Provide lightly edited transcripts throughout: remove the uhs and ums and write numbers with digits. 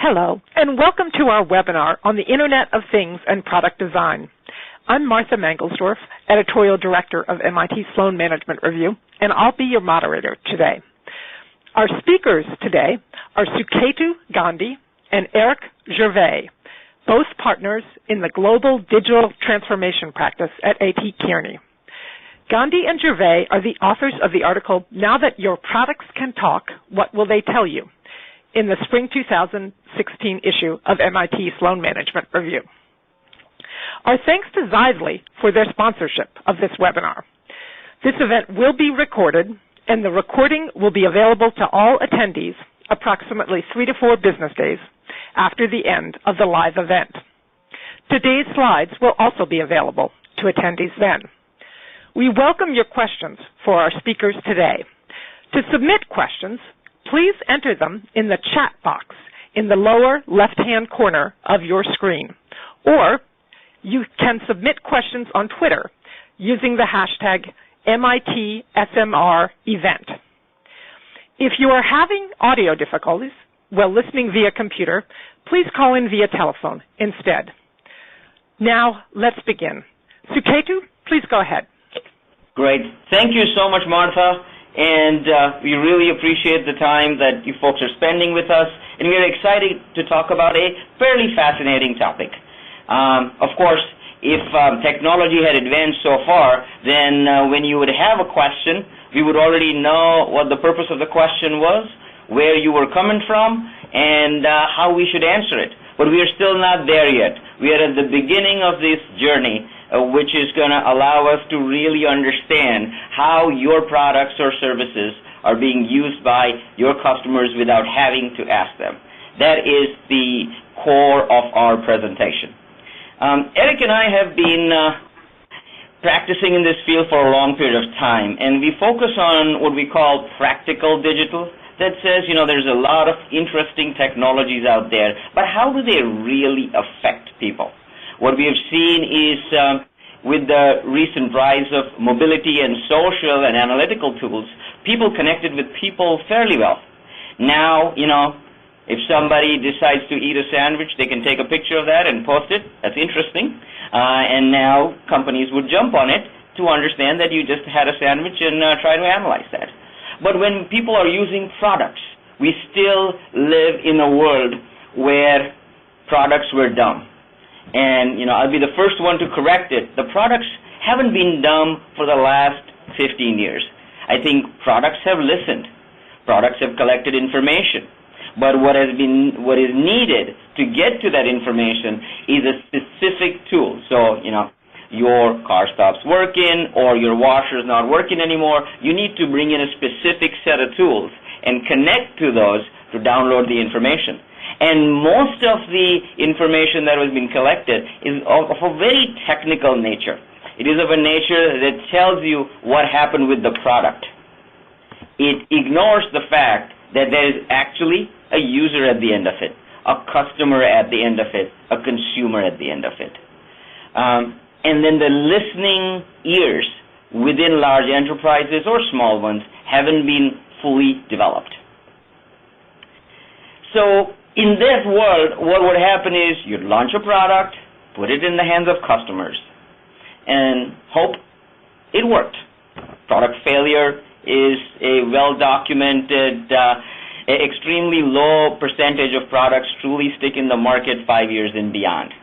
Hello, and welcome to our webinar on the Internet of Things and Product Design. I'm Martha Mangelsdorf, Editorial Director of MIT Sloan Management Review, and I'll be your moderator today. Our speakers today are Suketu Gandhi and Eric Gervais, both partners in the Global Digital Transformation Practice at A.T. Kearney. Gandhi and Gervais are the authors of the article, Now That Your Products Can Talk, What Will They Tell You?, in the spring 2016 issue of MIT Sloan Management Review. Our thanks to Zively for their sponsorship of this webinar. This event will be recorded, and the recording will be available to all attendees approximately 3 to 4 business days after the end of the live event. Today's slides will also be available to attendees then. We welcome your questions for our speakers today. To submit questions, please enter them in the chat box in the lower left-hand corner of your screen, or you can submit questions on Twitter using the hashtag MITSMREvent. If you are having audio difficulties while listening via computer, please call in via telephone instead. Now, let's begin. Suketu, please go ahead. Great. Thank you so much, Martha. And we really appreciate the time that you folks are spending with us, and we're excited to talk about a fairly fascinating topic. Of course, if technology had advanced so far, then when you would have a question, we would already know what the purpose of the question was, where you were coming from, and how we should answer it. But we are still not there yet. We are at the beginning of this journey, which is going to allow us to really understand how your products or services are being used by your customers without having to ask them. That is the core of our presentation. Eric and I have been practicing in this field for a long period of time, and we focus on what we call practical digital. That says, there's a lot of interesting technologies out there, but how do they really affect people? What we have seen is with the recent rise of mobility and social and analytical tools, people connected with people fairly well. Now, if somebody decides to eat a sandwich, they can take a picture of that and post it. That's interesting. And now companies would jump on it to understand that you just had a sandwich and try to analyze that. But when people are using products, we still live in a world where products were dumb. And, I'll be the first one to correct it. The products haven't been dumb for the last 15 years. I think products have listened. Products have collected information. But what is needed to get to that information is a specific tool. So, your car stops working or your washer's not working anymore, you need to bring in a specific set of tools and connect to those to download the information. And most of the information that has been collected is of a very technical nature. It is of a nature that tells you what happened with the product. It ignores the fact that there is actually a user at the end of it, a customer at the end of it, a consumer at the end of it. And then the listening ears within large enterprises or small ones haven't been fully developed. So in that world, what would happen is you'd launch a product, put it in the hands of customers, and hope it worked. Product failure is a well-documented, extremely low percentage of products truly stick in the market 5 years and beyond.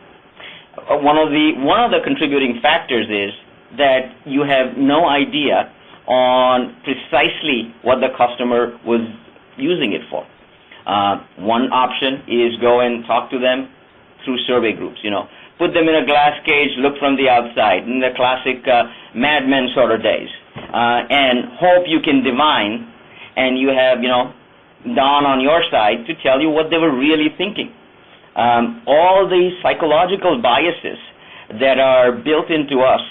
One of the contributing factors is that you have no idea on precisely what the customer was using it for. One option is go and talk to them through survey groups. Put them in a glass cage, look from the outside, in the classic Mad Men sort of days, and hope you can divine, and you have Don on your side to tell you what they were really thinking. All these psychological biases that are built into us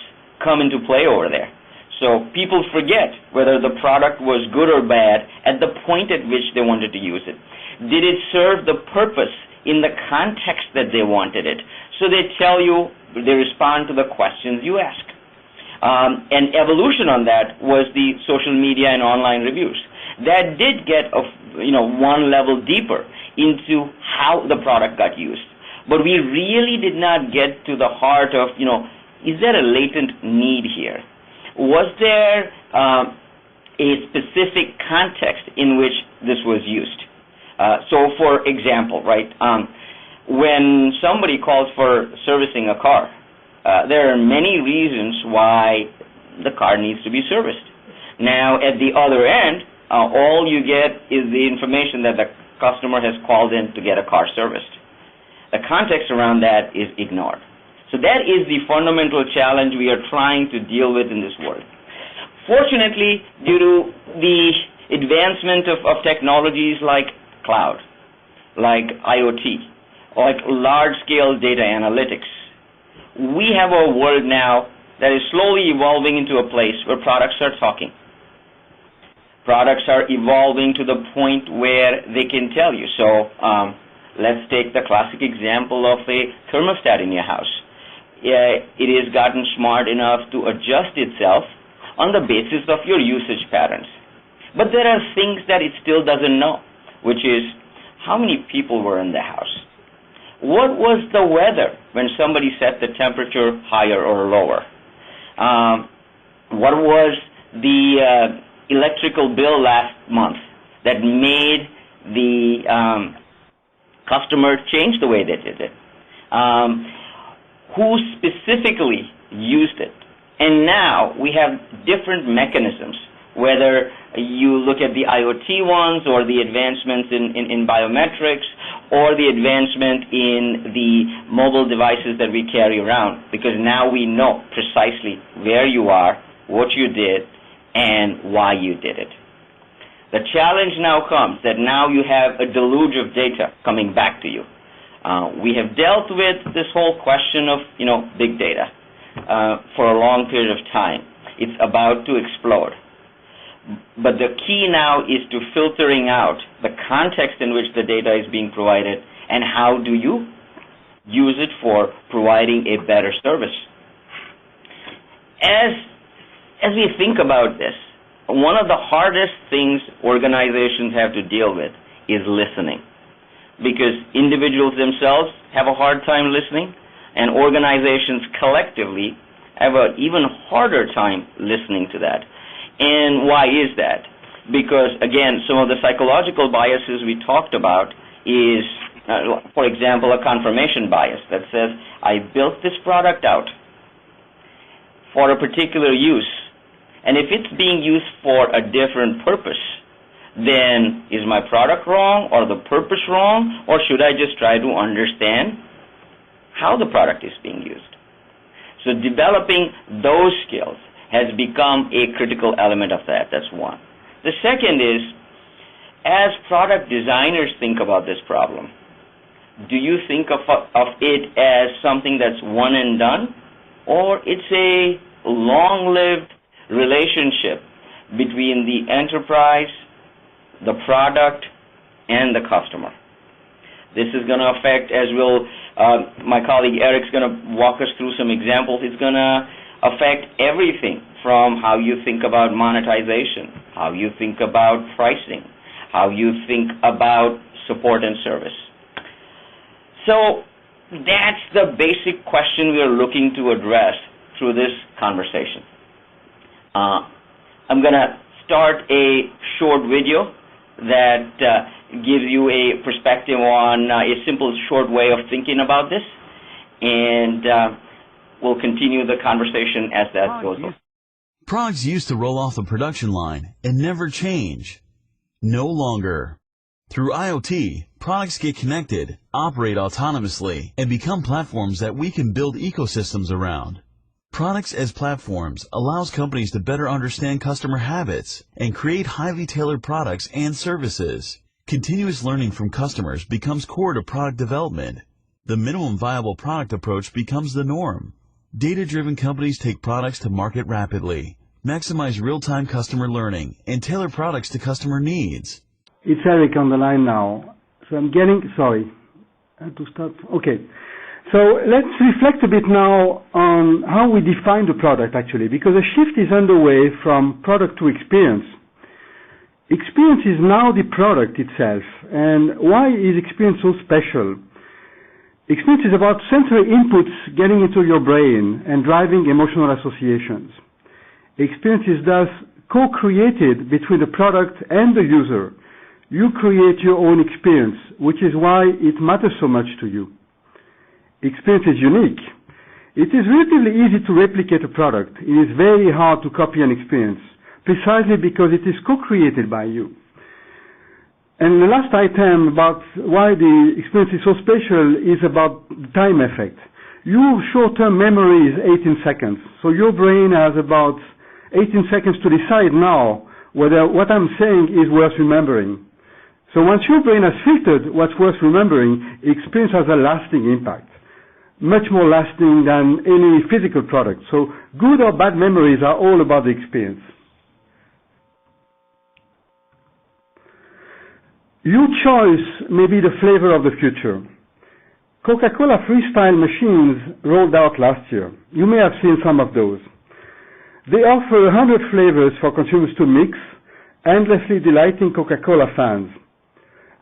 come into play over there. So people forget whether the product was good or bad at the point at which they wanted to use it. Did it serve the purpose in the context that they wanted it? So they tell you, they respond to the questions you ask. And evolution on that was the social media and online reviews. That did get one level deeper into how the product got used. But we really did not get to the heart of, is there a latent need here? Was there a specific context in which this was used? So, for example, right, when somebody calls for servicing a car, there are many reasons why the car needs to be serviced. Now, at the other end, all you get is the information that the customer has called in to get a car serviced. The context around that is ignored. So that is the fundamental challenge we are trying to deal with in this world. Fortunately, due to the advancement of technologies like cloud, like IoT, like large-scale data analytics, we have a world now that is slowly evolving into a place where products are talking. Products are evolving to the point where they can tell you. So let's take the classic example of a thermostat in your house. It has gotten smart enough to adjust itself on the basis of your usage patterns. But there are things that it still doesn't know, which is how many people were in the house. What was the weather when somebody set the temperature higher or lower? What was the electrical bill last month that made the customer change the way they did it? Who specifically used it? And now we have different mechanisms, whether you look at the IoT ones or the advancements in biometrics or the advancement in the mobile devices that we carry around, because now we know precisely where you are, what you did, and why you did it. The challenge now comes that now you have a deluge of data coming back to you. We have dealt with this whole question of, big data for a long period of time. It's about to explode. But the key now is to filtering out the context in which the data is being provided and how do you use it for providing a better service. As we think about this, one of the hardest things organizations have to deal with is listening, because individuals themselves have a hard time listening, and organizations collectively have an even harder time listening to that. And why is that? Because, again, some of the psychological biases we talked about is, for example, a confirmation bias that says, I built this product out for a particular use, and if it's being used for a different purpose, then is my product wrong or the purpose wrong, or should I just try to understand how the product is being used? So developing those skills has become a critical element of that. That's one. The second is, as product designers think about this problem, do you think of it as something that's one and done, or it's a long-lived relationship between the enterprise, the product, and the customer? This is going to affect, as my colleague Eric's going to walk us through some examples, it's going to affect everything from how you think about monetization, how you think about pricing, how you think about support and service. So that's the basic question we are looking to address through this conversation. I'm going to start a short video that gives you a perspective on a simple, short way of thinking about this, and we'll continue the conversation as that goes on. Products used to roll off the production line and never change. No longer. Through IoT, products get connected, operate autonomously, and become platforms that we can build ecosystems around. Products as platforms allows companies to better understand customer habits and create highly tailored products and services. Continuous learning from customers becomes core to product development. The minimum viable product approach becomes the norm. Data-driven companies take products to market rapidly, maximize real-time customer learning, and tailor products to customer needs. It's Eric on the line now. So I have to start. Okay. So let's reflect a bit now on how we define the product, actually, because a shift is underway from product to experience. Experience is now the product itself. And why is experience so special? Experience is about sensory inputs getting into your brain and driving emotional associations. Experience is thus co-created between the product and the user. You create your own experience, which is why it matters so much to you. Experience is unique. It is relatively easy to replicate a product. It is very hard to copy an experience, precisely because it is co-created by you. And the last item about why the experience is so special is about the time effect. Your short-term memory is 18 seconds. So your brain has about 18 seconds to decide now whether what I'm saying is worth remembering. So once your brain has filtered what's worth remembering, experience has a lasting impact, much more lasting than any physical product. So good or bad memories are all about the experience. Your choice may be the flavor of the future. Coca-Cola freestyle machines rolled out last year. You may have seen some of those. They offer 100 flavors for consumers to mix, endlessly delighting Coca-Cola fans.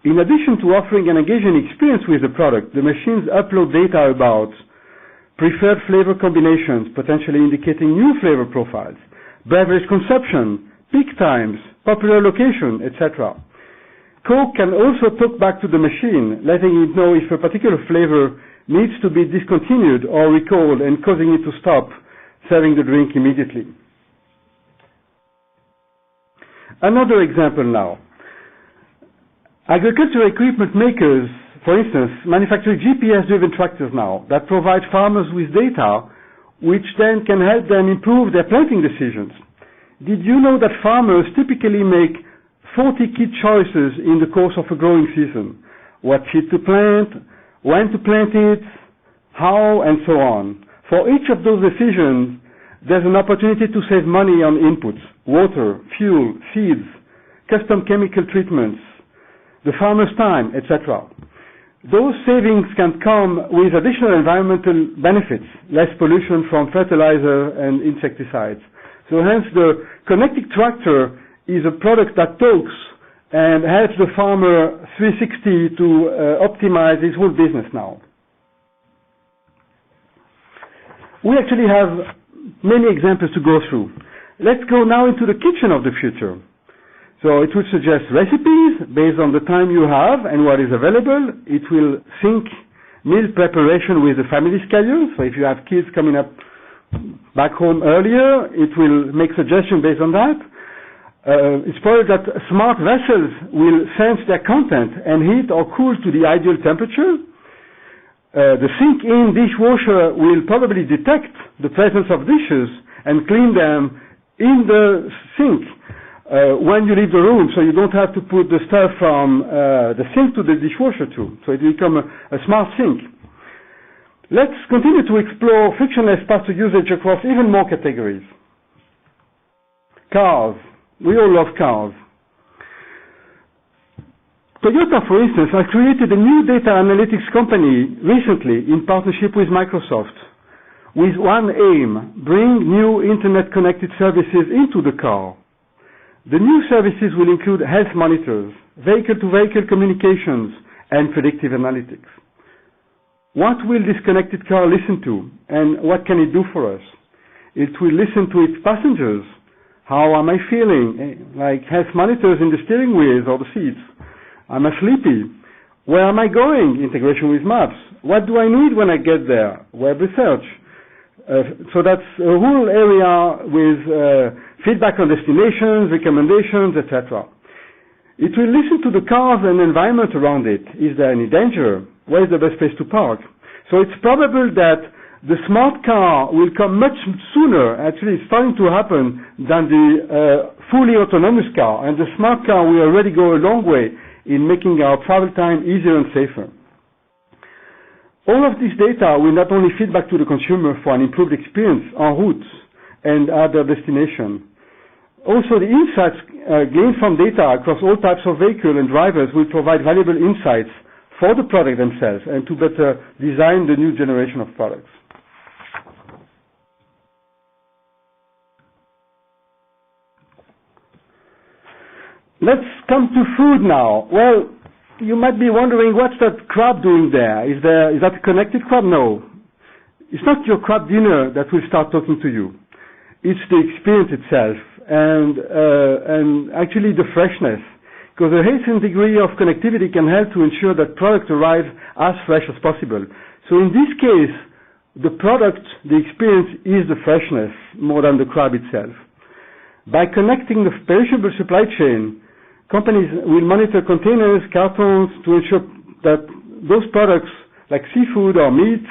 In addition to offering an engaging experience with the product, the machines upload data about preferred flavor combinations, potentially indicating new flavor profiles, beverage consumption, peak times, popular location, etc. Coke can also talk back to the machine, letting it know if a particular flavor needs to be discontinued or recalled and causing it to stop serving the drink immediately. Another example now. Agricultural equipment makers, for instance, manufacture GPS-driven tractors now that provide farmers with data which then can help them improve their planting decisions. Did you know that farmers typically make 40 key choices in the course of a growing season? What seed to plant, when to plant it, how, and so on. For each of those decisions, there's an opportunity to save money on inputs, water, fuel, seeds, custom chemical treatments, the farmer's time, etc. Those savings can come with additional environmental benefits, less pollution from fertilizer and insecticides. So hence the connected tractor is a product that talks and helps the farmer 360 to optimize his whole business now. We actually have many examples to go through. Let's go now into the kitchen of the future. So it would suggest recipes based on the time you have and what is available. It will sync meal preparation with the family schedule. So if you have kids coming up back home earlier, it will make suggestions based on that. It's probably that smart vessels will sense their content and heat or cool to the ideal temperature. The sink-in dishwasher will probably detect the presence of dishes and clean them in the sink when you leave the room, so you don't have to put the stuff from the sink to the dishwasher too. So it will become a smart sink. Let's continue to explore frictionless path to usage across even more categories. Cars. We all love cars. Toyota, for instance, has created a new data analytics company recently in partnership with Microsoft with one aim: bring new internet-connected services into the car. The new services will include health monitors, vehicle-to-vehicle communications, and predictive analytics. What will this connected car listen to, and what can it do for us? It will listen to its passengers. How am I feeling? Like health monitors in the steering wheels or the seats. Am I sleepy? Where am I going? Integration with maps. What do I need when I get there? Web research. So that's a whole area with feedback on destinations, recommendations, etc. It will listen to the cars and environment around it. Is there any danger? Where is the best place to park? So it's probable that the smart car will come much sooner, actually it's starting to happen, than the fully autonomous car. And the smart car will already go a long way in making our travel time easier and safer. All of this data will not only feed back to the consumer for an improved experience en route and at their destination. Also, the insights gained from data across all types of vehicle and drivers will provide valuable insights for the product themselves and to better design the new generation of products. Let's come to food now. Well, you might be wondering, what's that crab doing there? Is that a connected crab? No. It's not your crab dinner that will start talking to you. It's the experience itself, and actually the freshness. Because the heightened degree of connectivity can help to ensure that products arrive as fresh as possible. So in this case, the product, the experience is the freshness more than the crab itself. By connecting the perishable supply chain, companies will monitor containers, cartons to ensure that those products like seafood or meat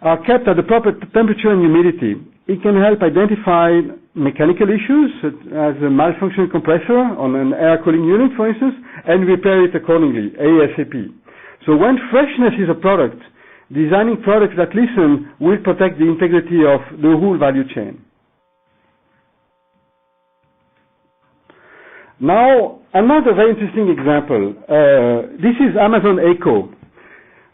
are kept at the proper temperature and humidity. It can help identify mechanical issues such as a malfunctioning compressor on an air cooling unit, for instance, and repair it accordingly, ASAP. So when freshness is a product, designing products that listen will protect the integrity of the whole value chain. Now, another very interesting example. This is Amazon Echo,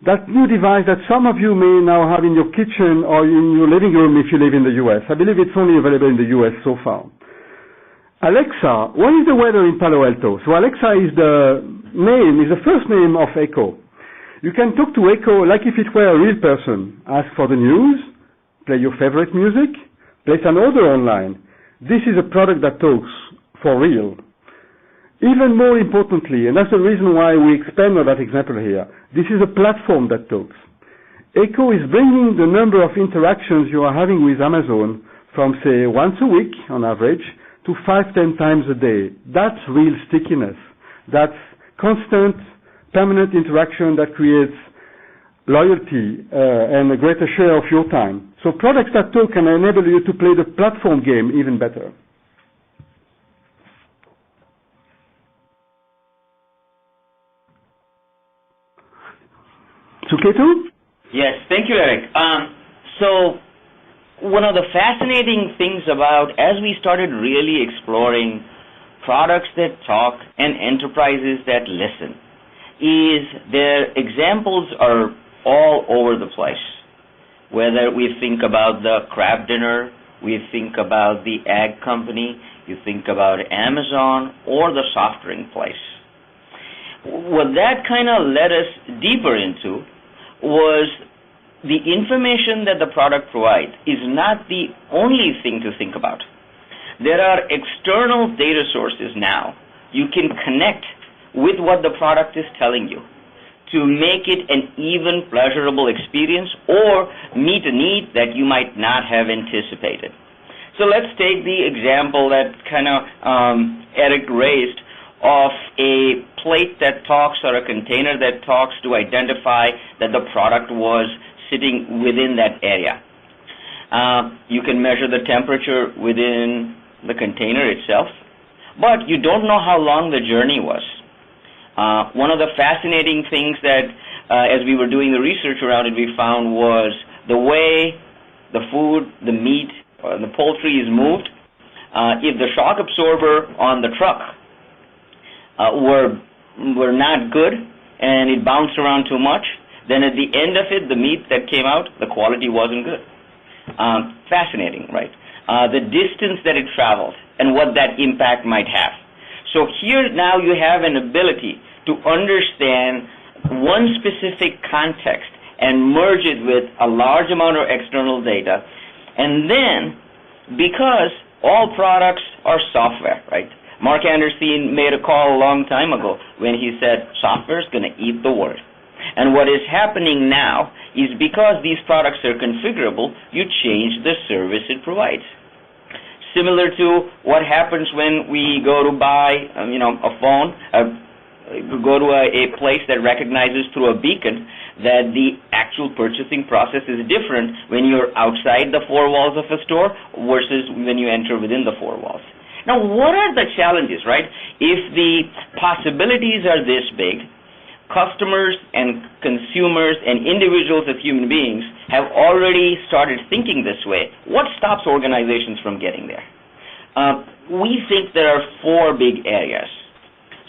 that new device that some of you may now have in your kitchen or in your living room if you live in the US. I believe it's only available in the US so far. Alexa, what is the weather in Palo Alto? So Alexa is the first name of Echo. You can talk to Echo like if it were a real person. Ask for the news, play your favorite music, place an order online. This is a product that talks for real. Even more importantly, and that's the reason why we expand on that example here, this is a platform that talks. Echo is bringing the number of interactions you are having with Amazon from, say, once a week on average to 5-10 times a day. That's real stickiness. That's constant, permanent interaction that creates loyalty and a greater share of your time. So products that talk can enable you to play the platform game even better. Suketu? Yes, thank you, Eric. So one of the fascinating things about, as we started really exploring products that talk and enterprises that listen, is their examples are all over the place. Whether we think about the crab dinner, we think about the ag company, you think about Amazon, or the soft drink place. What that kind of led us deeper into was the information that the product provides is not the only thing to think about. There are external data sources now you can connect with what the product is telling you to make it an even pleasurable experience or meet a need that you might not have anticipated. So let's take the example that kind of Eric raised of a plate that talks or a container that talks to identify that the product was sitting within that area. You can measure the temperature within the container itself, but you don't know how long the journey was. One of the fascinating things that, as we were doing the research around it, we found was the way the food, the meat, or the poultry is moved. If the shock absorber on the truck were not good and it bounced around too much, then at the end of it, the meat that came out, the quality wasn't good. Fascinating, right? The distance that it traveled and what that impact might have. So here now you have an ability to understand one specific context and merge it with a large amount of external data. And then, because all products are software, right? Mark Anderson made a call a long time ago when he said software is going to eat the world. And what is happening now is because these products are configurable, you change the service it provides. Similar to what happens when we go to buy a phone, go to a place that recognizes through a beacon that the actual purchasing process is different when you're outside the four walls of a store versus when you enter within the four walls. Now, what are the challenges, right? If the possibilities are this big, customers and consumers and individuals as human beings have already started thinking this way, what stops organizations from getting there? We think there are four big areas.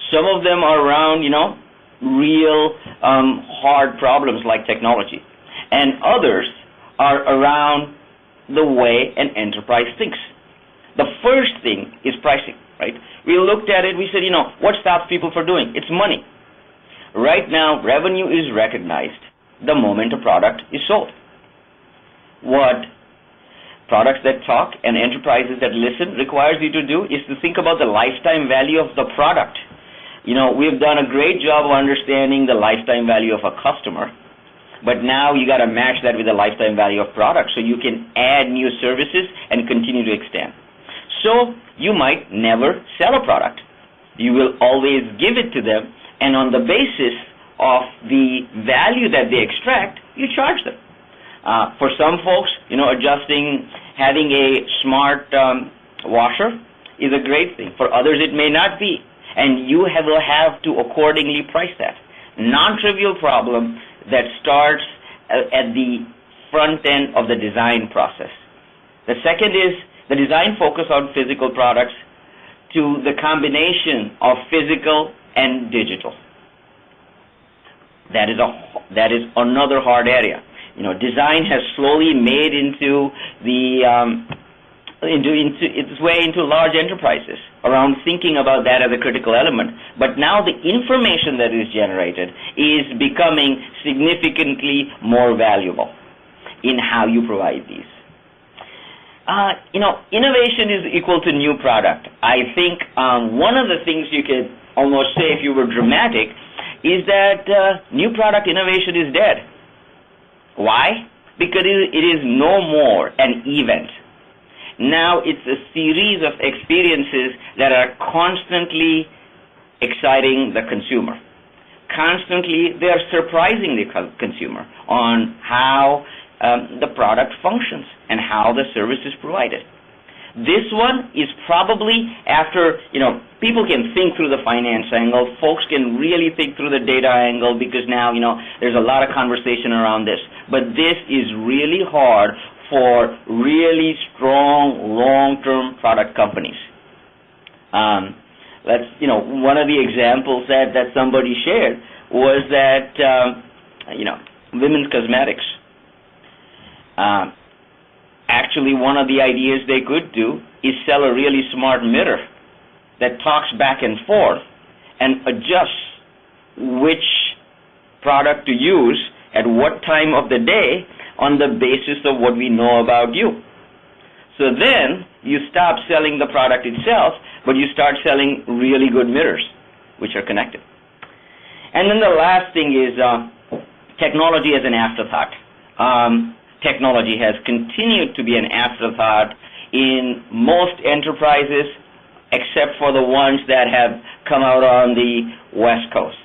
Some of them are around, real hard problems like technology. And others are around the way an enterprise thinks. The first thing is pricing. right? We looked at it, we said, what stops people from doing? It's money. Right now, revenue is recognized the moment a product is sold. What products that talk and enterprises that listen requires you to do is to think about the lifetime value of the product. We've done a great job of understanding the lifetime value of a customer, but now you got to match that with the lifetime value of product so you can add new services and continue to extend. So you might never sell a product. You will always give it to them, and on the basis of the value that they extract, you charge them. For some folks, having a smart washer is a great thing. For others, it may not be. And you will have to accordingly price that. Non-trivial problem that starts at the front end of the design process. The second is the design focus on physical products to the combination of physical and digital. That is another hard area. Design has slowly made into its way into large enterprises around thinking about that as a critical element. But now the information that is generated is becoming significantly more valuable in how you provide these. Innovation is equal to new product. I think one of the things you could almost say, if you were dramatic, is that new product innovation is dead. Why? Because it is no more an event. Now it's a series of experiences that are constantly exciting the consumer. Constantly, they are surprising the consumer on how the product functions and how the service is provided. This one is probably after, people can think through the finance angle, folks can really think through the data angle because now, there's a lot of conversation around this. But this is really hard for really strong, long-term product companies. One of the examples that somebody shared was that, women's cosmetics. Actually, one of the ideas they could do is sell a really smart mirror that talks back and forth and adjusts which product to use at what time of the day on the basis of what we know about you. So then you stop selling the product itself, but you start selling really good mirrors, which are connected. And then the last thing is technology as an afterthought. Technology has continued to be an afterthought in most enterprises, except for the ones that have come out on the West Coast.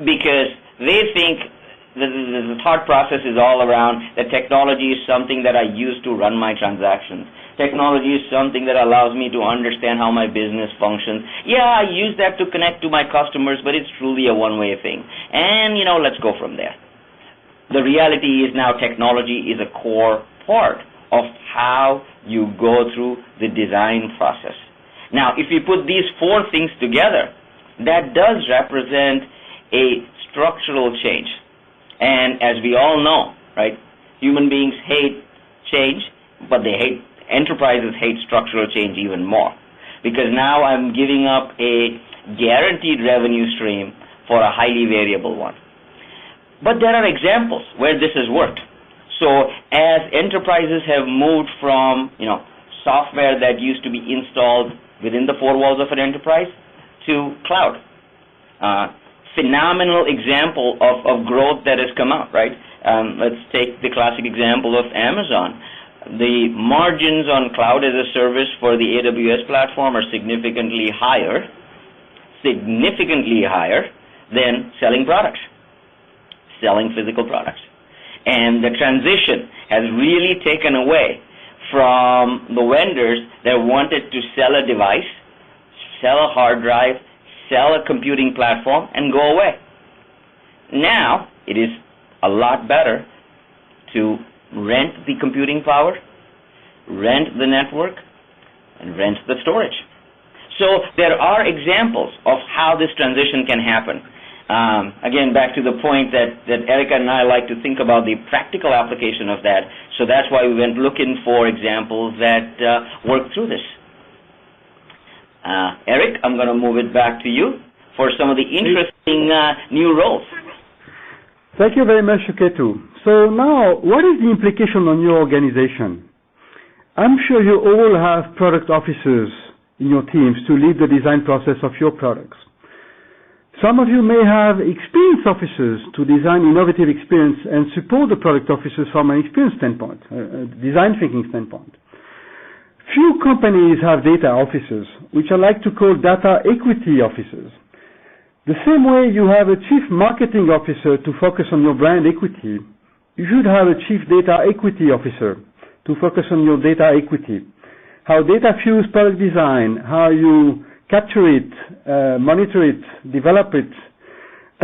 Because they think the thought process is all around that technology is something that I use to run my transactions. Technology is something that allows me to understand how my business functions. Yeah, I use that to connect to my customers, but it's truly a one-way thing. And, let's go from there. The reality is now technology is a core part of how you go through the design process. Now, if you put these four things together, that does represent a structural change. And as we all know, right, human beings hate change, but enterprises hate structural change even more. Because now I'm giving up a guaranteed revenue stream for a highly variable one. But there are examples where this has worked. So as enterprises have moved from, software that used to be installed within the four walls of an enterprise to cloud, phenomenal example of growth that has come out, right? Let's take the classic example of Amazon. The margins on cloud as a service for the AWS platform are significantly higher than selling products, selling physical products. And the transition has really taken away from the vendors that wanted to sell a device, sell a hard drive, sell a computing platform, and go away. Now, it is a lot better to rent the computing power, rent the network, and rent the storage. So there are examples of how this transition can happen. Again, back to the point that Erica and I like to think about the practical application of that. So that's why we went looking for examples that work through this. Eric, I'm going to move it back to you for some of the interesting new roles. Thank you very much, Ketu. So now, what is the implication on your organization? I'm sure you all have product officers in your teams to lead the design process of your products. Some of you may have experience officers to design innovative experience and support the product officers from an experience standpoint, design thinking standpoint. Few companies have data officers, which I like to call data equity officers. The same way you have a chief marketing officer to focus on your brand equity, you should have a chief data equity officer to focus on your data equity. How data fuels product design, how you capture it, monitor it, develop it,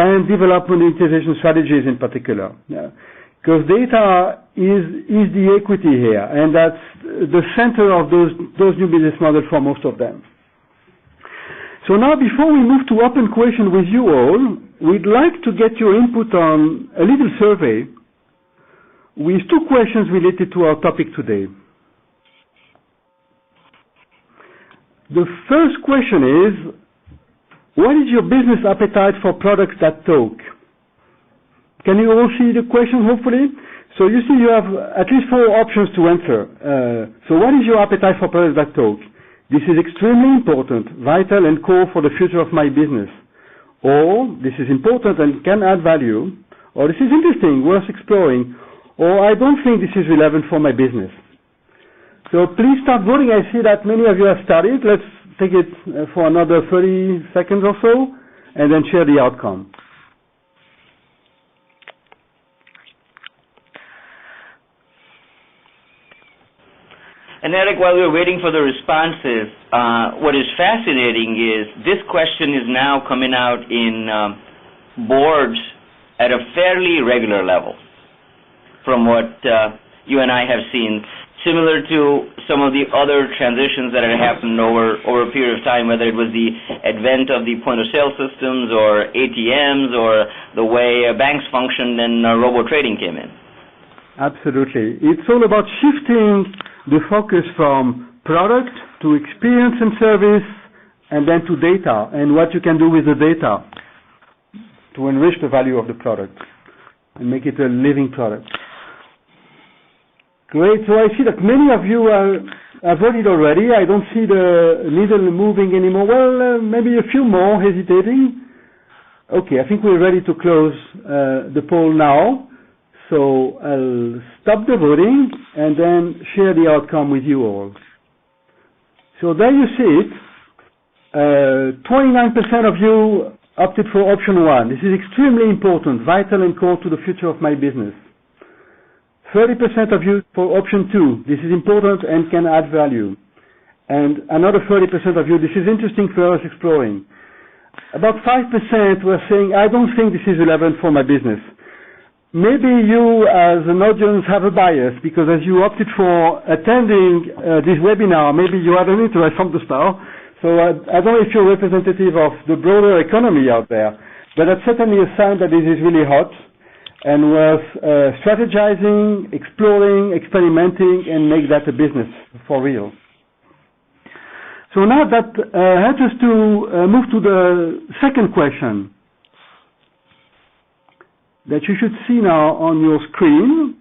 and develop monetization strategies in particular. Because data is the equity here, and that's the center of those new business models for most of them. So now, before we move to open question with you all, we'd like to get your input on a little survey with 2 questions related to our topic today. The first question is, what is your business appetite for products that talk? Can you all see the question, hopefully? So you see you have at least 4 options to answer. So what is your appetite for products that talk? This is extremely important, vital and core for the future of my business. Or this is important and can add value. Or this is interesting, worth exploring. Or I don't think this is relevant for my business. So please start voting. I see that many of you have started. Let's take it for another 30 seconds or so, and then share the outcome. And Eric, while we're waiting for the responses, what is fascinating is this question is now coming out in boards at a fairly regular level from what you and I have seen, similar to some of the other transitions that had happened over a period of time, whether it was the advent of the point-of-sale systems or ATMs or the way banks functioned and robo-trading came in. Absolutely. It's all about shifting the focus from product to experience and service, and then to data, and what you can do with the data to enrich the value of the product and make it a living product. Great. So I see that many of you have voted already. I don't see the needle moving anymore. Well, maybe a few more hesitating. Okay, I think we're ready to close the poll now. So I'll stop the voting and then share the outcome with you all. So there you see it. 29% of you opted for option 1. This is extremely important, vital and core to the future of my business. 30% of you for option 2. This is important and can add value. And another 30% of you, this is interesting for us exploring. About 5% were saying, I don't think this is relevant for my business. Maybe you as an audience have a bias because as you opted for attending this webinar, maybe you had an interest from the start. So I don't know if you're representative of the broader economy out there, but that's certainly a sign that this is really hot and worth strategizing, exploring, experimenting, and make that a business for real. So now that helps us to move to the second question that you should see now on your screen.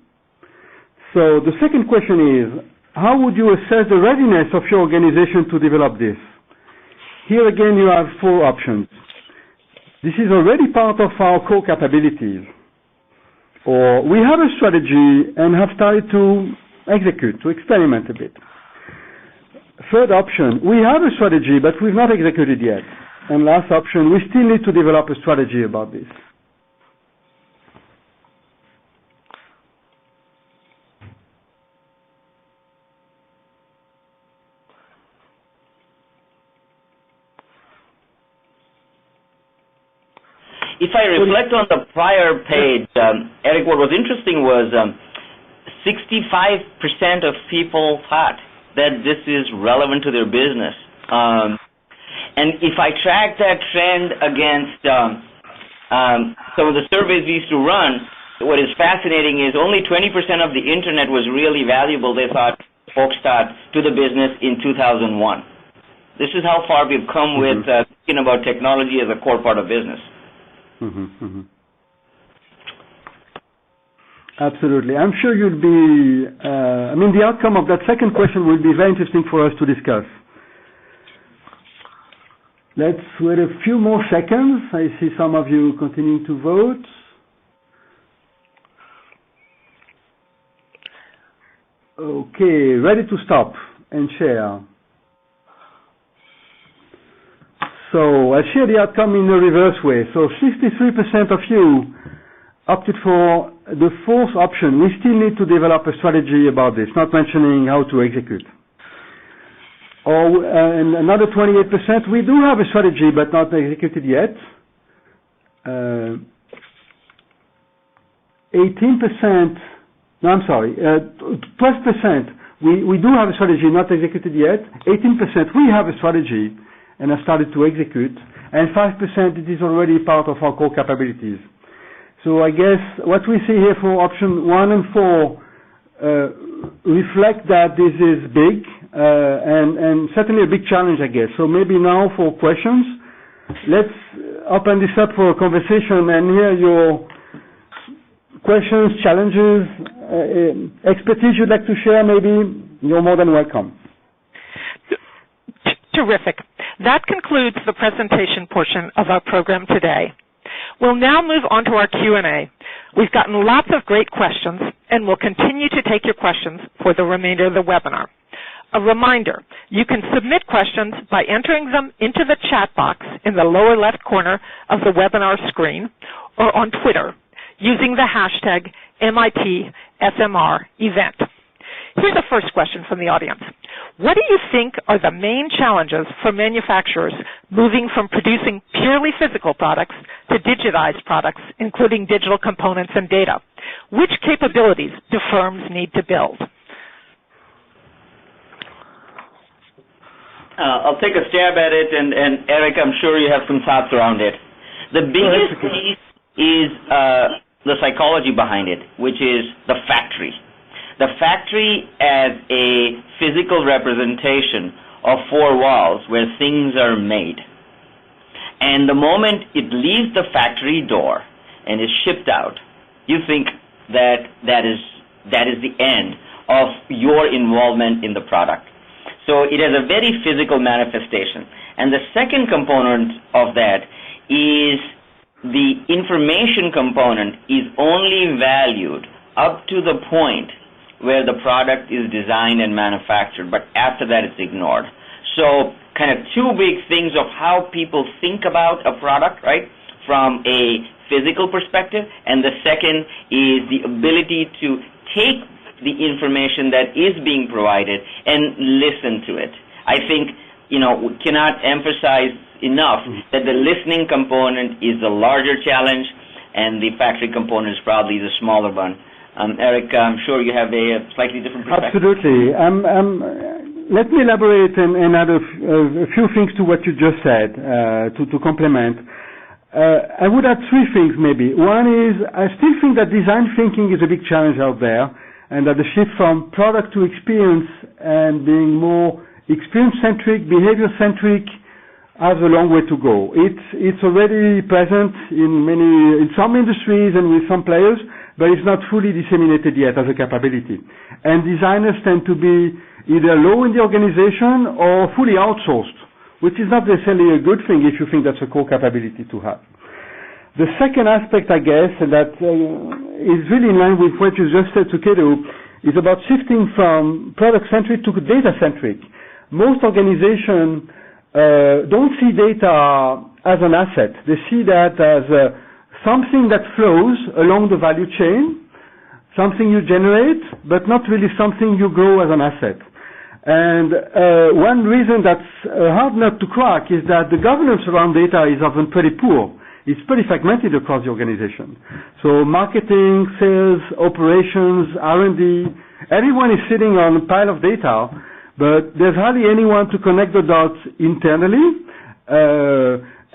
So the second question is, how would you assess the readiness of your organization to develop this? Here again you have 4 options. This is already part of our core capabilities. Or we have a strategy and have started to execute, to experiment a bit. Third option, we have a strategy but we've not executed yet. And last option, we still need to develop a strategy about this. If I reflect on the prior page, Eric, what was interesting was 65% of people thought that this is relevant to their business. And if I track that trend against some of the surveys we used to run, what is fascinating is only 20% of the internet was really valuable, they thought, folks thought, to the business in 2001. This is how far we've come with thinking about technology as a core part of business. Absolutely. I'm sure you'll be, the outcome of that second question will be very interesting for us to discuss. Let's wait a few more seconds. I see some of you continuing to vote. Okay, ready to stop and share. So I share the outcome in a reverse way. So 63% of you opted for the fourth option. We still need to develop a strategy about this, not mentioning how to execute. And another 28%, we do have a strategy but not executed yet. 18%, no, I'm sorry, 12%, we do have a strategy not executed yet. 18%, we have a strategy and have started to execute. And 5%, it is already part of our core capabilities. So I guess what we see here for option 1 and 4 reflect that this is big and certainly a big challenge, I guess. So maybe now for questions, let's open this up for a conversation and hear your questions, challenges, expertise you'd like to share. Maybe you're more than welcome. Terrific. That concludes the presentation portion of our program today. We'll now move on to our Q&A. We've gotten lots of great questions, and we'll continue to take your questions for the remainder of the webinar. A reminder, you can submit questions by entering them into the chat box in the lower left corner of the webinar screen or on Twitter using the hashtag #MITSMREvent. Here's the first question from the audience. What do you think are the main challenges for manufacturers moving from producing purely physical products to digitized products, including digital components and data? Which capabilities do firms need to build? I'll take a stab at it, and Eric, I'm sure you have some thoughts around it. The biggest piece is the psychology behind it, which is the factory. The factory as a physical representation of four walls where things are made. And the moment it leaves the factory door and is shipped out, you think that is the end of your involvement in the product. So it has a very physical manifestation. And the second component of that is the information component is only valued up to the point where the product is designed and manufactured, but after that it's ignored. So kind of two big things of how people think about a product, right, from a physical perspective, and the second is the ability to take the information that is being provided and listen to it. I think, we cannot emphasize enough that the listening component is the larger challenge and the factory component is probably the smaller one. Eric, I'm sure you have a slightly different perspective. Absolutely. Let me elaborate and add a few things to what you just said to complement. I would add three things maybe. One is I still think that design thinking is a big challenge out there, and that the shift from product to experience and being more experience-centric, behavior-centric has a long way to go. It's already present in some industries and with some players, but it's not fully disseminated yet as a capability. And designers tend to be either low in the organization or fully outsourced, which is not necessarily a good thing if you think that's a core capability to have. The second aspect, I guess, and that is really in line with what you just said, Kedu, is about shifting from product-centric to data-centric. Most organizations don't see data as an asset. They see that as something that flows along the value chain, something you generate, but not really something you grow as an asset. And one reason that's a hard nut to crack is that the governance around data is often pretty poor. It's pretty fragmented across the organization. So marketing, sales, operations, R&D, everyone is sitting on a pile of data, but there's hardly anyone to connect the dots internally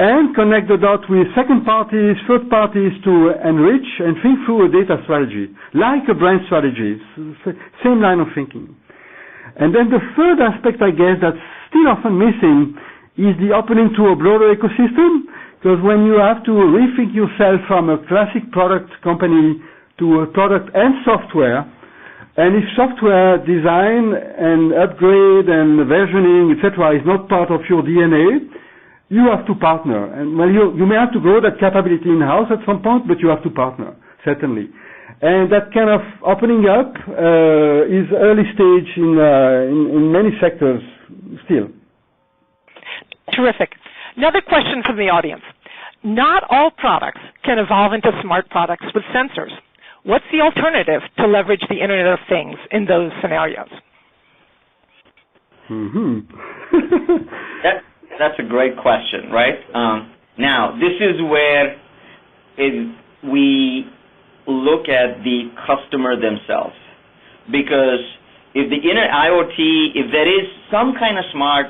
and connect the dots with second parties, third parties to enrich and think through a data strategy, like a brand strategy, same line of thinking. And then the third aspect, I guess, that's still often missing is the opening to a broader ecosystem, because when you have to rethink yourself from a classic product company to a product and software, and if software design and upgrade and versioning, etc., is not part of your DNA, you have to partner. And well, you may have to grow that capability in-house at some point, but you have to partner, certainly. And that kind of opening up is early stage in many sectors still. Terrific. Another question from the audience. Not all products can evolve into smart products with sensors. What's the alternative to leverage the Internet of Things in those scenarios? That's a great question, right? Now, this is where we look at the customer themselves, because if the IoT, if there is some kind of smart,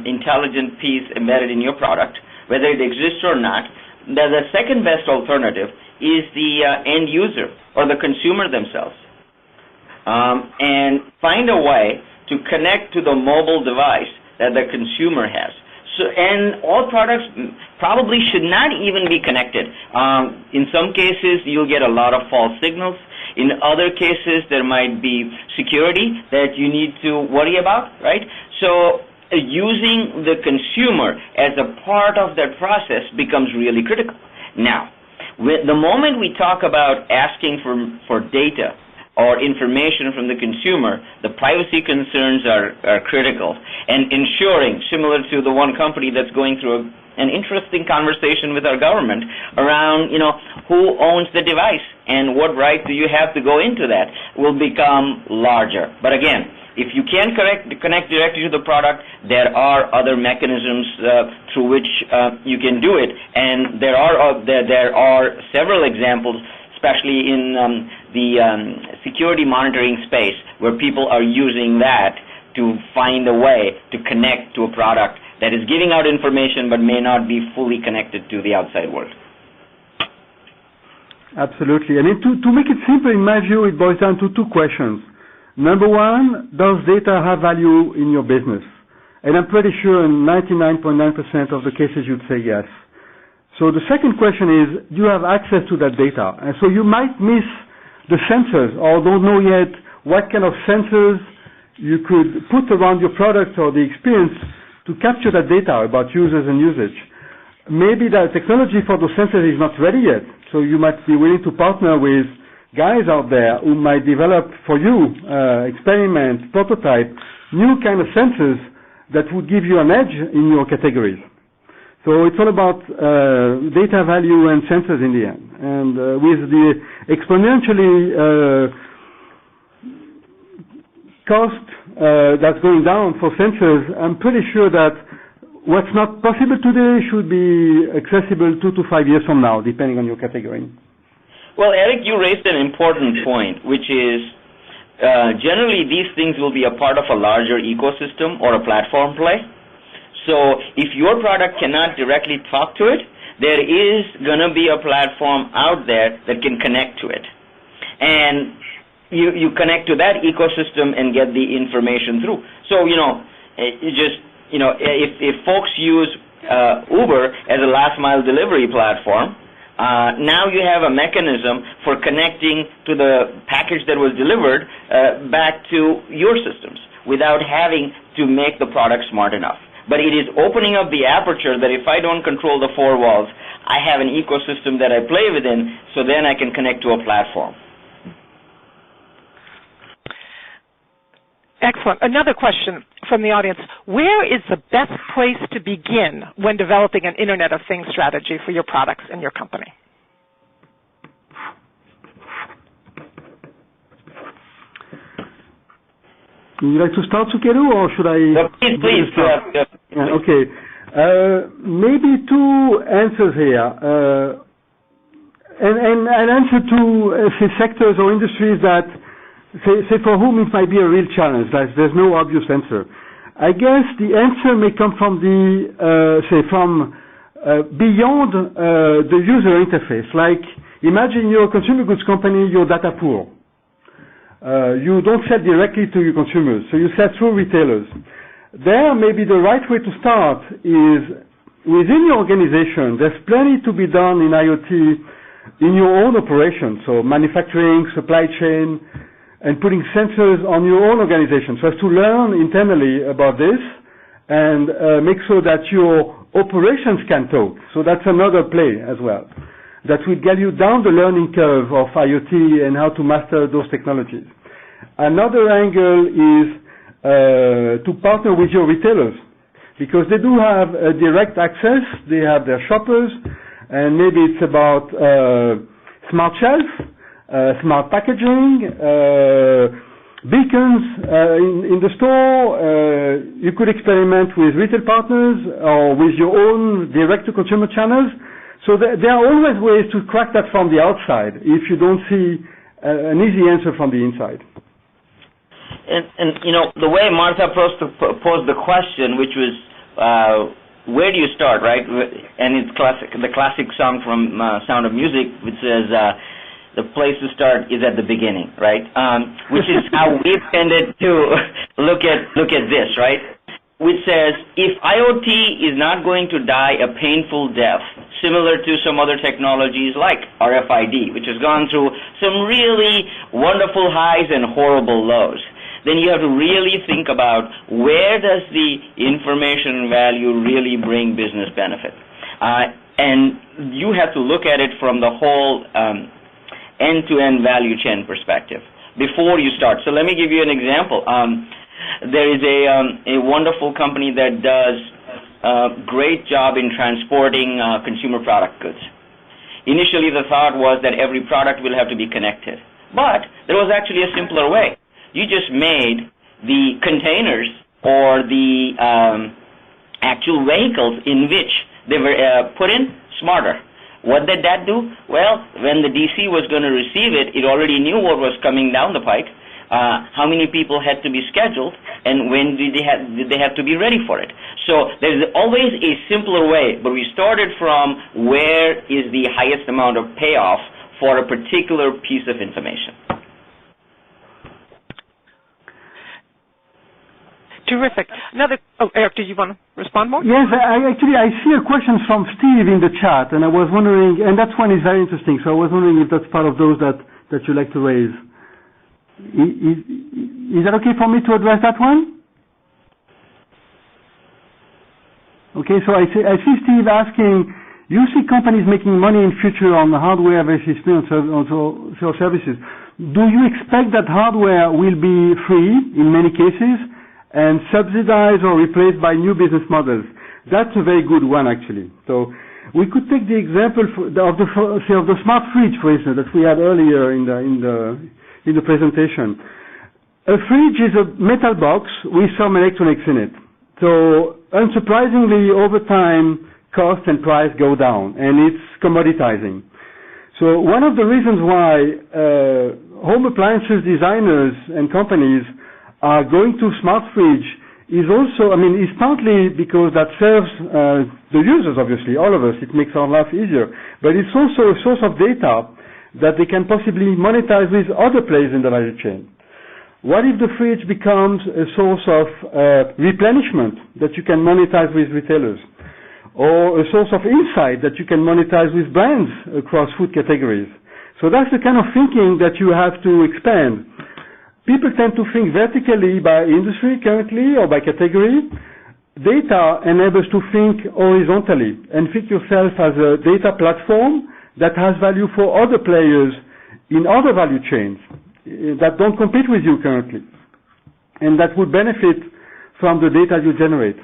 intelligent piece embedded in your product, whether it exists or not, the second best alternative is the end user or the consumer themselves, and find a way to connect to the mobile device that the consumer has. So, and all products probably should not even be connected. In some cases, you'll get a lot of false signals. In other cases, there might be security that you need to worry about, right? So using the consumer as a part of that process becomes really critical. Now, the moment we talk about asking for data or information from the consumer, the privacy concerns are critical, and ensuring, similar to the one company that's going through an interesting conversation with our government around, who owns the device and what right do you have to go into that, will become larger. But again, if you can't connect directly to the product, there are other mechanisms through which you can do it, and there are several examples, especially in the security monitoring space, where people are using that to find a way to connect to a product that is giving out information but may not be fully connected to the outside world. Absolutely. I mean, to make it simple, in my view, it boils down to two questions. Number one, does data have value in your business? And I'm pretty sure in 99.9% of the cases you'd say yes. So the second question is, do you have access to that data? And so you might miss the sensors or don't know yet what kind of sensors you could put around your product or the experience to capture that data about users and usage. Maybe the technology for those sensors is not ready yet, so you might be willing to partner with guys out there who might develop for you, experiment, prototype, new kind of sensors that would give you an edge in your categories. So it's all about data value and sensors in the end. And with the exponentially cost that's going down for sensors, I'm pretty sure that what's not possible today should be accessible 2 to 5 years from now, depending on your category. Well, Eric, you raised an important point, which is generally these things will be a part of a larger ecosystem or a platform play. So if your product cannot directly talk to it, there is going to be a platform out there that can connect to it. And you connect to that ecosystem and get the information through. So, if folks use Uber as a last mile delivery platform, now you have a mechanism for connecting to the package that was delivered back to your systems without having to make the product smart enough. But it is opening up the aperture that if I don't control the four walls, I have an ecosystem that I play within, so then I can connect to a platform. Excellent. Another question from the audience. Where is the best place to begin when developing an Internet of Things strategy for your products and your company? Would you like to start, Suketu, or should I? No, please. Yeah, okay. Maybe two answers here. And an answer to say sectors or industries that say for whom it might be a real challenge. Like there's no obvious answer. I guess the answer may come from the beyond the user interface. Like imagine you're a consumer goods company, you're data poor. you don't sell directly to your consumers, so you sell through retailers. There, maybe the right way to start is within your organization. There's plenty to be done in IoT in your own operations, so manufacturing, supply chain, and putting sensors on your own organization. So as to learn internally about this and make sure that your operations can talk. So that's another play as well. That will get you down the learning curve of IoT and how to master those technologies. Another angle is to partner with your retailers, because they do have direct access. They have their shoppers, and maybe it's about smart shelf, smart packaging, beacons in the store. You could experiment with retail partners or with your own direct-to-consumer channels. So there are always ways to crack that from the outside if you don't see an easy answer from the inside. And you know, the way Martha posed the question, which was, where do you start, right? And it's the classic song from Sound of Music, which says, the place to start is at the beginning, right? Which is how we've tended to look at this, right? Which says, if IoT is not going to die a painful death, similar to some other technologies like RFID, which has gone through some really wonderful highs and horrible lows, then you have to really think about where does the information value really bring business benefit. And you have to look at it from the whole end-to-end value chain perspective before you start. So let me give you an example. There is a wonderful company that does a great job in transporting consumer product goods. Initially, the thought was that every product will have to be connected. But there was actually a simpler way. You just made the containers or the actual vehicles in which they were put in smarter. What did that do? Well, when the DC was going to receive it, it already knew what was coming down the pike, how many people had to be scheduled, and when did they have to be ready for it. So there's always a simpler way, but we started from where is the highest amount of payoff for a particular piece of information. Terrific. Eric, did you want to respond more? Yes, I see a question from Steve in the chat, and I was wondering, and that one is very interesting, so I was wondering if that's part of those that you'd like to raise. Is that okay for me to address that one? Okay, so I see Steve asking, you see companies making money in future on the hardware versus free on services. Do you expect that hardware will be free in many cases and subsidized or replaced by new business models? That's a very good one, actually. So we could take the example of the smart fridge, for instance, that we had earlier in the presentation. A fridge is a metal box with some electronics in it. So unsurprisingly, over time, cost and price go down, and it's commoditizing. So one of the reasons why home appliances designers and companies are going to smart fridge is also, is partly because that serves the users, obviously, all of us. It makes our life easier. But it's also a source of data that they can possibly monetize with other players in the value chain. What if the fridge becomes a source of replenishment that you can monetize with retailers? Or a source of insight that you can monetize with brands across food categories? So that's the kind of thinking that you have to expand. People tend to think vertically by industry currently or by category. Data enables to think horizontally and think yourself as a data platform that has value for other players in other value chains that don't compete with you currently and that would benefit from the data you generate.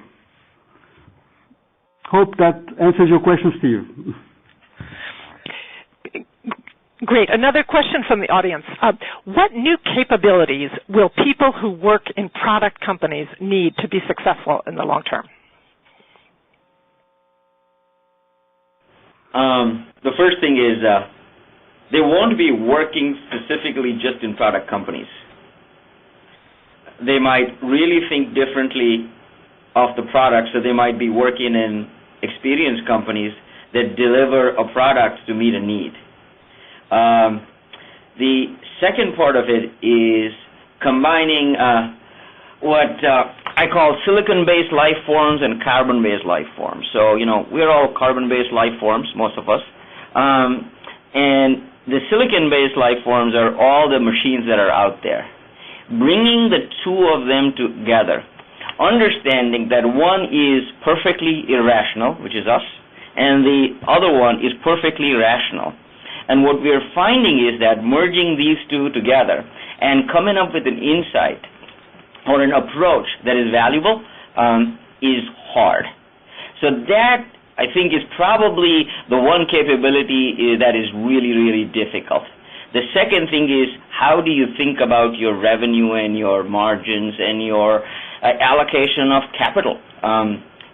Hope that answers your question, Steve. Great. Another question from the audience. What new capabilities will people who work in product companies need to be successful in the long term? The first thing is they won't be working specifically just in product companies. They might really think differently of the product, so they might be working in experience companies that deliver a product to meet a need. The second part of it is combining what I call silicon-based life forms and carbon-based life forms. So, we're all carbon-based life forms, most of us. And the silicon-based life forms are all the machines that are out there. Bringing the two of them together, understanding that one is perfectly irrational, which is us, and the other one is perfectly rational. And what we're finding is that merging these two together and coming up with an insight or an approach that is valuable is hard. So that, I think, is probably the one capability that is really, really difficult. The second thing is, how do you think about your revenue and your margins and your allocation of capital?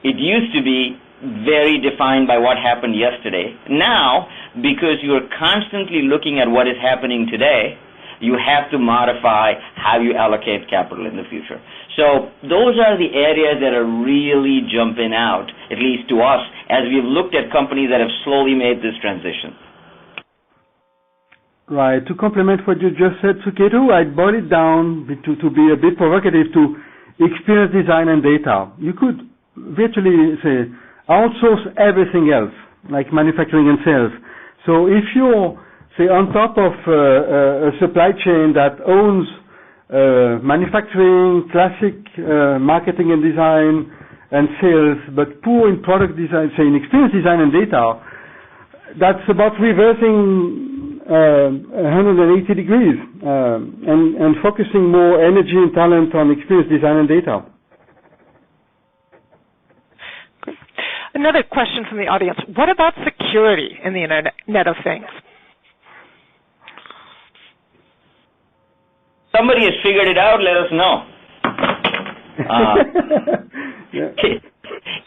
It used to be very defined by what happened yesterday. Now, because you're constantly looking at what is happening today, you have to modify how you allocate capital in the future. So those are the areas that are really jumping out, at least to us, as we've looked at companies that have slowly made this transition. Right. To complement what you just said, Suketu, I'd boil it down to be a bit provocative to experience design and data. You could virtually say outsource everything else, like manufacturing and sales. So if you're, say, on top of a supply chain that owns manufacturing, classic marketing and design and sales, but poor in product design, say in experience design and data, that's about reversing 180 degrees and focusing more energy and talent on experience design and data. Another question from the audience. What about security in the Internet of Things? Somebody has figured it out, let us know.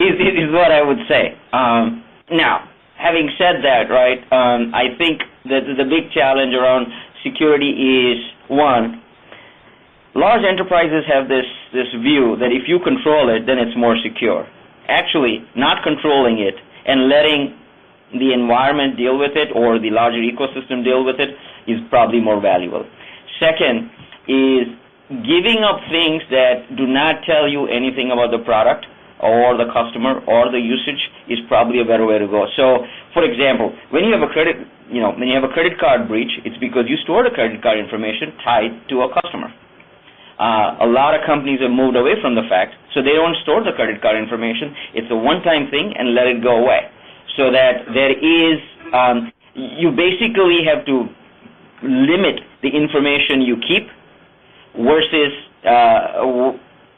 Is what I would say. Now, having said that, right, I think that the big challenge around security is, one, large enterprises have this view that if you control it, then it's more secure. Actually, not controlling it and letting the environment deal with it or the larger ecosystem deal with it is probably more valuable. Second is giving up things that do not tell you anything about the product or the customer or the usage is probably a better way to go. So, for example, when you have a credit card breach, it's because you stored the credit card information tied to a customer. A lot of companies have moved away from the fact, so they don't store the credit card information. It's a one-time thing and let it go away. So that there is, you basically have to limit the information you keep versus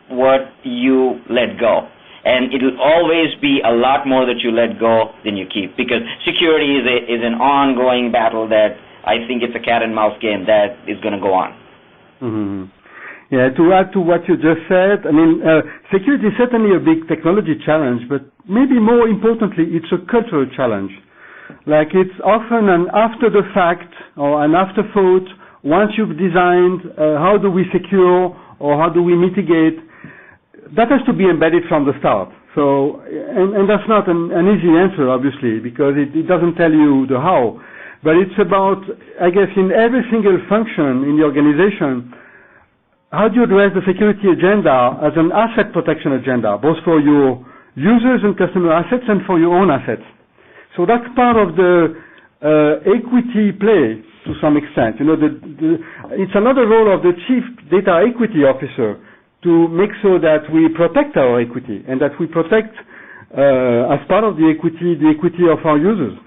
what you let go. And it will always be a lot more that you let go than you keep, because security is an ongoing battle that I think it's a cat and mouse game that is going to go on. Mm-hmm. Yeah, to add to what you just said, I mean, security is certainly a big technology challenge, but maybe more importantly, it's a cultural challenge. Like, it's often an after the fact or an afterthought. Once you've designed, how do we secure or how do we mitigate? That has to be embedded from the start. So, and that's not an easy answer, obviously, because it doesn't tell you the how. But it's about, I guess, in every single function in the organization, how do you address the security agenda as an asset protection agenda, both for your users and customer assets and for your own assets? So that's part of the equity play to some extent. You know, it's another role of the Chief Data Equity Officer to make sure that we protect our equity and that we protect, as part of the equity of our users.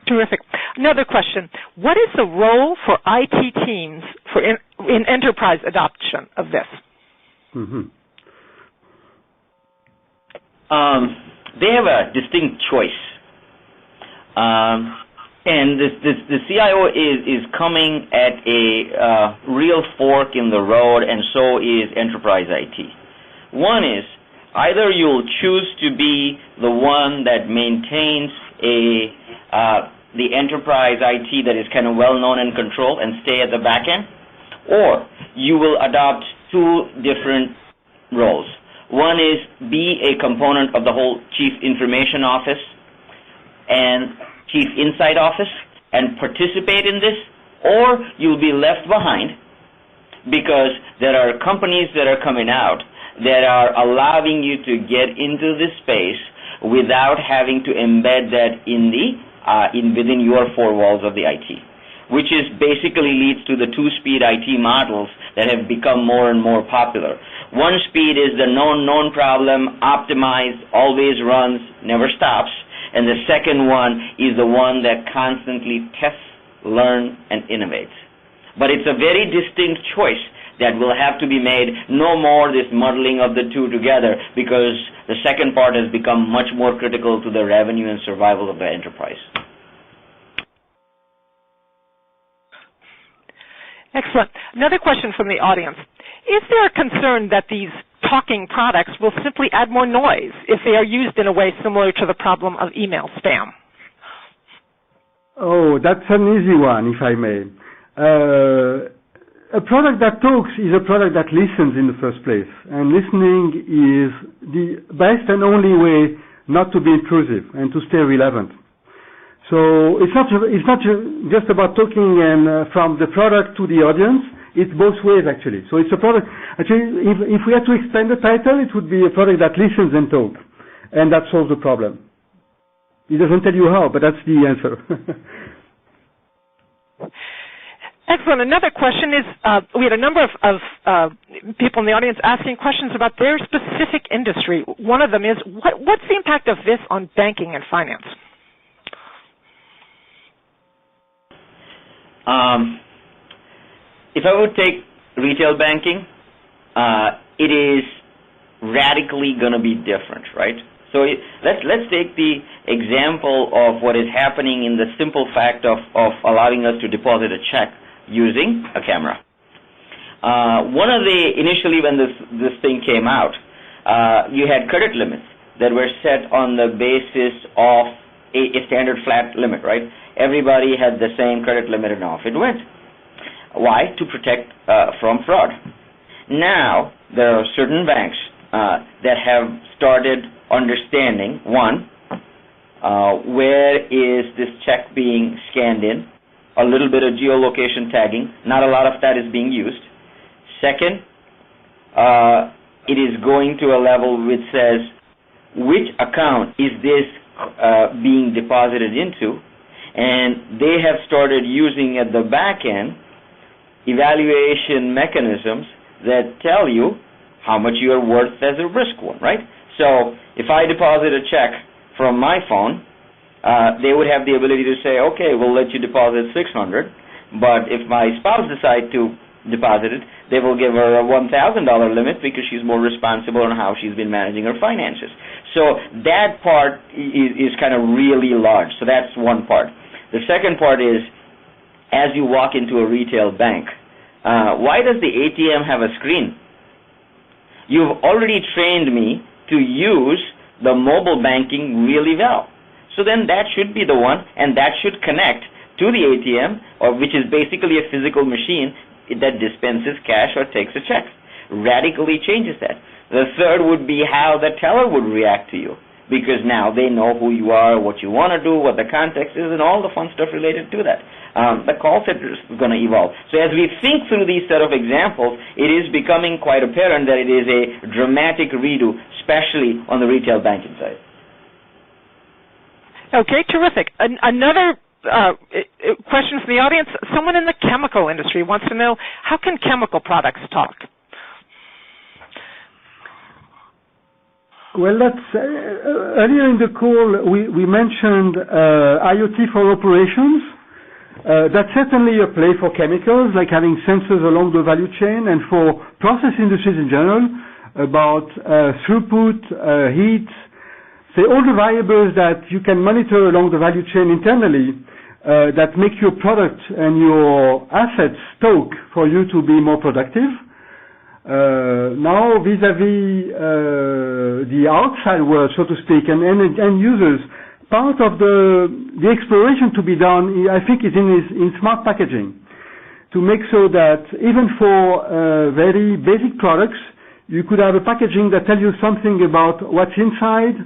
Terrific. Another question. What is the role for IT teams in enterprise adoption of this? Mm-hmm. They have a distinct choice. And the CIO is coming at a real fork in the road, and so is enterprise IT. One is, either you'll choose to be the one that maintains the enterprise IT that is kind of well-known and controlled and stay at the back end, or you will adopt two different roles. One is be a component of the whole Chief Information Office and Chief Insight Office, and participate in this, or you'll be left behind, because there are companies that are coming out that are allowing you to get into this space without having to embed that within your four walls of the IT, which is basically leads to the two-speed IT models that have become more and more popular. One speed is the known problem, optimized, always runs, never stops, and the second one is the one that constantly tests, learns, and innovates. But it's a very distinct choice that will have to be made, no more this muddling of the two together, because the second part has become much more critical to the revenue and survival of the enterprise. Excellent. Another question from the audience. Is there a concern that these talking products will simply add more noise if they are used in a way similar to the problem of email spam? Oh, that's an easy one, if I may. A product that talks is a product that listens in the first place, and listening is the best and only way not to be intrusive and to stay relevant. So it's not just about talking and from the product to the audience. It's both ways, actually. So it's a product. Actually, if we had to expand the title, it would be a product that listens and talks, and that solves the problem. It doesn't tell you how, but that's the answer. Excellent. Another question is, we had a number of people in the audience asking questions about their specific industry. One of them is, what's the impact of this on banking and finance? If I would take retail banking, it is radically going to be different, right? So let's take the example of what is happening in the simple fact of allowing us to deposit a check using a camera. Initially when this thing came out, you had credit limits that were set on the basis of a standard flat limit, right? Everybody had the same credit limit and off it went. Why? To protect from fraud. Now, there are certain banks that have started understanding, one, where is this check being scanned in? A little bit of geolocation tagging. Not a lot of that is being used. Second, it is going to a level which says which account is this being deposited into, and they have started using at the back end evaluation mechanisms that tell you how much you are worth as a risk one, right? So if I deposit a check from my phone, they would have the ability to say, okay, we'll let you deposit $600, but if my spouse decides to deposit it, they will give her a $1,000 limit because she's more responsible on how she's been managing her finances. So that part is kind of really large. So that's one part. The second part is, as you walk into a retail bank, why does the ATM have a screen? You've already trained me to use the mobile banking really well. So then that should be the one, and that should connect to the ATM, which is basically a physical machine that dispenses cash or takes a check. Radically changes that. The third would be how the teller would react to you, because now they know who you are, what you want to do, what the context is, and all the fun stuff related to that. The call center is going to evolve. So as we think through these set of examples, it is becoming quite apparent that it is a dramatic redo, especially on the retail banking side. Okay, terrific. Another question from the audience. Someone in the chemical industry wants to know, how can chemical products talk? Well, earlier in the call, we mentioned IoT for operations. That's certainly a play for chemicals, like having sensors along the value chain, and for process industries in general, about throughput, heat, say all the variables that you can monitor along the value chain internally that make your product and your assets talk for you to be more productive. Now, vis-a-vis the outside world, so to speak, and end users, part of the exploration to be done, I think, is in smart packaging, to make so that even for very basic products, you could have a packaging that tells you something about what's inside,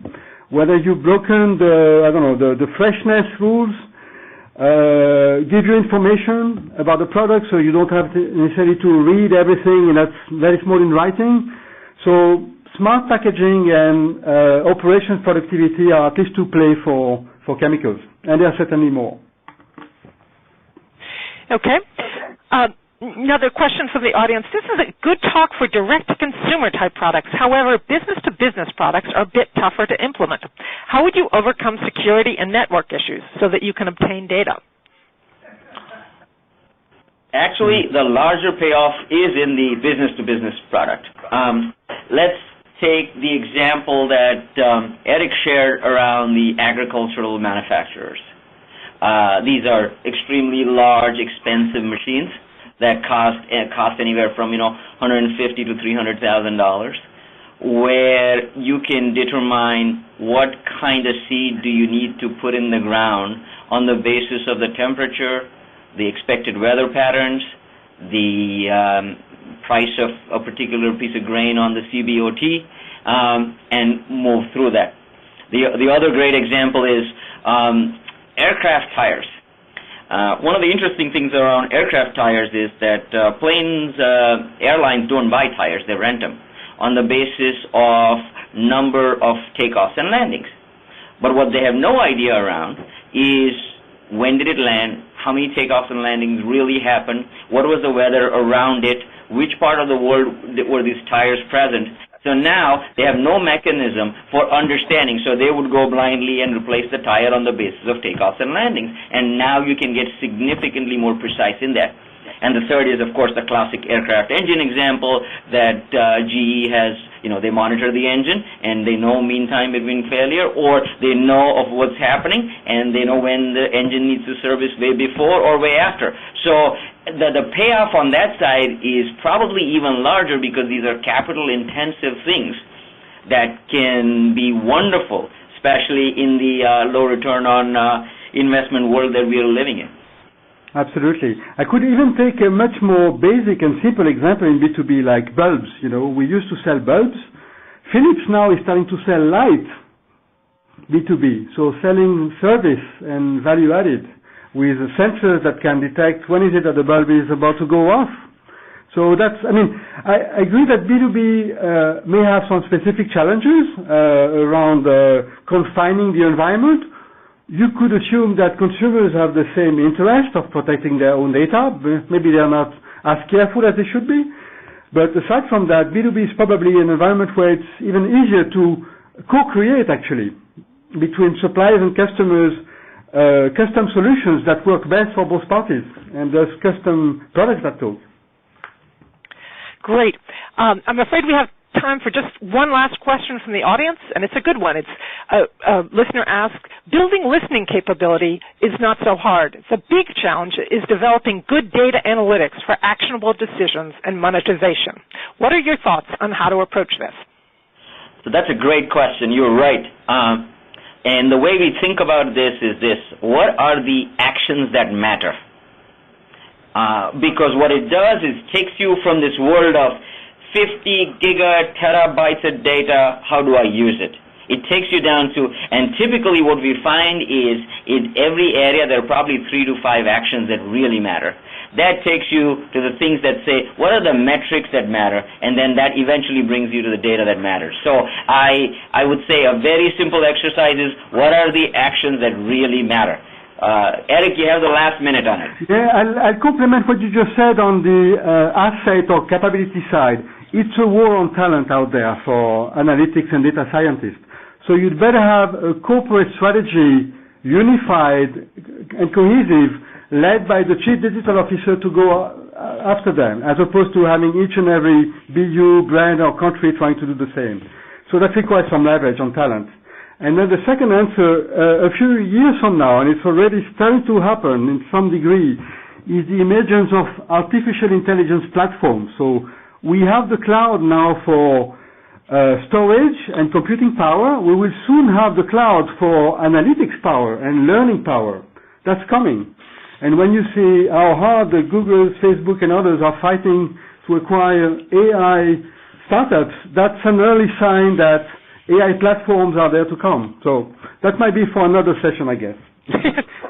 whether you've broken the freshness rules, give you information about the product so you don't have necessarily to read everything, and that's very small in writing. So smart packaging and operations productivity are at least two play for chemicals, and there are certainly more. Okay. Another question from the audience. This is a good talk for direct-to-consumer type products. However, business-to-business products are a bit tougher to implement. How would you overcome security and network issues so that you can obtain data? Actually, the larger payoff is in the business-to-business product. Let's take the example that Eric shared around the agricultural manufacturers. These are extremely large, expensive machines that cost anywhere from $150,000 to $300,000, where you can determine what kind of seed do you need to put in the ground on the basis of the temperature, the expected weather patterns, the price of a particular piece of grain on the CBOT, and move through that. The other great example is aircraft tires. One of the interesting things around aircraft tires is that airlines don't buy tires, they rent them on the basis of number of takeoffs and landings. But what they have no idea around is when did it land, how many takeoffs and landings really happened, what was the weather around it, which part of the world were these tires present. So now they have no mechanism for understanding, so they would go blindly and replace the tire on the basis of takeoffs and landings. And now you can get significantly more precise in that. And the third is, of course, the classic aircraft engine example that GE has. They monitor the engine and they know mean time between failure, or they know of what's happening and they know when the engine needs to service way before or way after. So the payoff on that side is probably even larger because these are capital-intensive things that can be wonderful, especially in the low return on investment world that we are living in. Absolutely. I could even take a much more basic and simple example in B2B, like bulbs. We used to sell bulbs. Philips now is starting to sell light B2B, so selling service and value added with sensors that can detect when is it that the bulb is about to go off. So I agree that B2B may have some specific challenges around confining the environment. You could assume that consumers have the same interest of protecting their own data. Maybe they are not as careful as they should be. But aside from that, B2B is probably an environment where it's even easier to co-create, actually, between suppliers and customers, custom solutions that work best for both parties, and thus custom products that talk. Great. I'm afraid we have time for just one last question from the audience, and it's a good one. It's a listener asked, building listening capability is not so hard. The big challenge is developing good data analytics for actionable decisions and monetization. What are your thoughts on how to approach this? So that's a great question. You're right. And the way we think about this is this: what are the actions that matter? Because what it does is takes you from this world of 50 gigaterabytes of data, how do I use it? It takes you down to, and typically what we find is in every area there are probably 3 to 5 actions that really matter. That takes you to the things that say, what are the metrics that matter? And then that eventually brings you to the data that matters. So I would say a very simple exercise is, what are the actions that really matter? Eric, you have the last minute on it. Yeah, I'll complement what you just said on the asset or capability side. It's a war on talent out there for analytics and data scientists. So you'd better have a corporate strategy, unified and cohesive, led by the chief digital officer to go after them, as opposed to having each and every BU, brand, or country trying to do the same. So that requires some leverage on talent. And then the second answer, a few years from now, and it's already starting to happen in some degree, is the emergence of artificial intelligence platforms. So we have the cloud now for storage and computing power. We will soon have the cloud for analytics power and learning power. That's coming. And when you see how hard the Google, Facebook, and others are fighting to acquire AI startups, that's an early sign that AI platforms are there to come. So that might be for another session, I guess.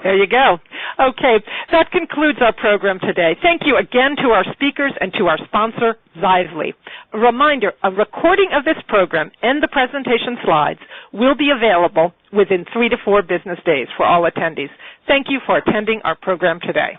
There you go. Okay, that concludes our program today. Thank you again to our speakers and to our sponsor, Xyzly. A reminder, a recording of this program and the presentation slides will be available within 3 to 4 business days for all attendees. Thank you for attending our program today.